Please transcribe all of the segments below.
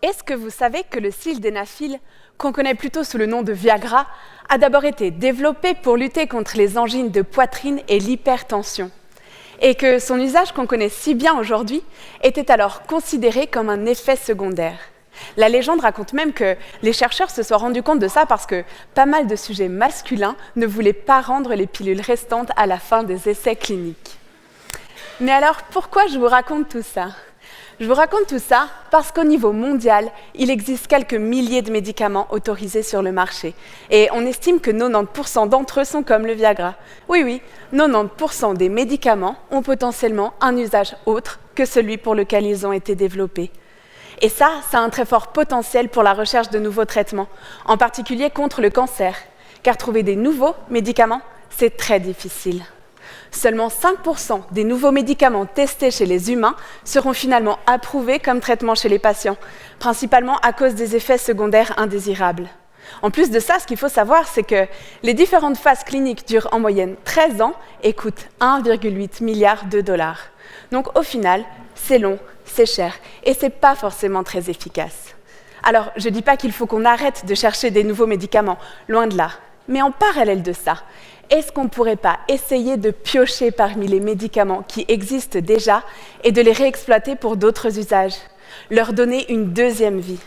Est-ce que vous savez que le sildenafil, qu'on connaît plutôt sous le nom de Viagra, a d'abord été développé pour lutter contre les angines de poitrine et l'hypertension, et que son usage qu'on connaît si bien aujourd'hui était alors considéré comme un effet secondaire? La légende raconte même que les chercheurs se sont rendus compte de ça parce que pas mal de sujets masculins ne voulaient pas rendre les pilules restantes à la fin des essais cliniques. Mais alors, pourquoi je vous raconte tout ça ? Je vous raconte tout ça parce qu'au niveau mondial, il existe quelques milliers de médicaments autorisés sur le marché. Et on estime que 90% d'entre eux sont comme le Viagra. Oui, 90% des médicaments ont potentiellement un usage autre que celui pour lequel ils ont été développés. Et ça a un très fort potentiel pour la recherche de nouveaux traitements, en particulier contre le cancer, car trouver des nouveaux médicaments, c'est très difficile. Seulement 5% des nouveaux médicaments testés chez les humains seront finalement approuvés comme traitement chez les patients, principalement à cause des effets secondaires indésirables. En plus de ça, ce qu'il faut savoir, c'est que les différentes phases cliniques durent en moyenne 13 ans et coûtent 1,8 milliard de dollars. Donc au final, c'est long, c'est cher et c'est pas forcément très efficace. Alors, je dis pas qu'il faut qu'on arrête de chercher des nouveaux médicaments, loin de là. Mais en parallèle de ça, est-ce qu'on ne pourrait pas essayer de piocher parmi les médicaments qui existent déjà et de les réexploiter pour d'autres usages, leur donner une deuxième vie?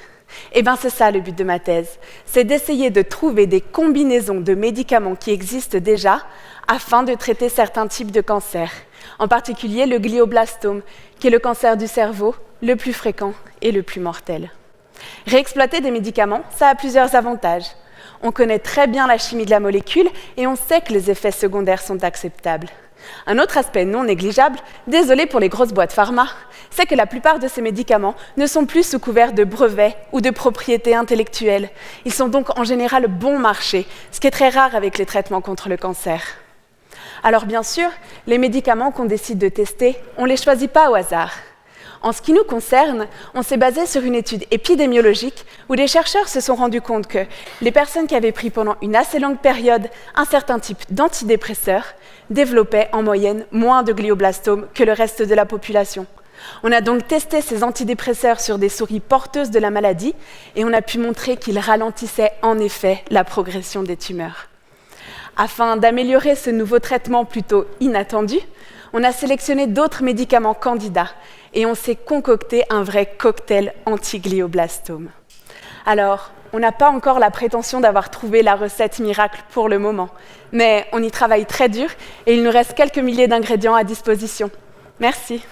Eh bien, c'est ça le but de ma thèse, c'est d'essayer de trouver des combinaisons de médicaments qui existent déjà afin de traiter certains types de cancers, en particulier le glioblastome, qui est le cancer du cerveau le plus fréquent et le plus mortel. Réexploiter des médicaments, ça a plusieurs avantages. On connaît très bien la chimie de la molécule et on sait que les effets secondaires sont acceptables. Un autre aspect non négligeable, désolé pour les grosses boîtes pharma, c'est que la plupart de ces médicaments ne sont plus sous couvert de brevets ou de propriétés intellectuelles. Ils sont donc en général bon marché, ce qui est très rare avec les traitements contre le cancer. Alors bien sûr, les médicaments qu'on décide de tester, on ne les choisit pas au hasard. En ce qui nous concerne, on s'est basé sur une étude épidémiologique où des chercheurs se sont rendus compte que les personnes qui avaient pris pendant une assez longue période un certain type d'antidépresseurs développaient en moyenne moins de glioblastome que le reste de la population. On a donc testé ces antidépresseurs sur des souris porteuses de la maladie et on a pu montrer qu'ils ralentissaient en effet la progression des tumeurs. Afin d'améliorer ce nouveau traitement plutôt inattendu, on a sélectionné d'autres médicaments candidats et on s'est concocté un vrai cocktail anti-glioblastome. Alors, on n'a pas encore la prétention d'avoir trouvé la recette miracle pour le moment, mais on y travaille très dur et il nous reste quelques milliers d'ingrédients à disposition. Merci.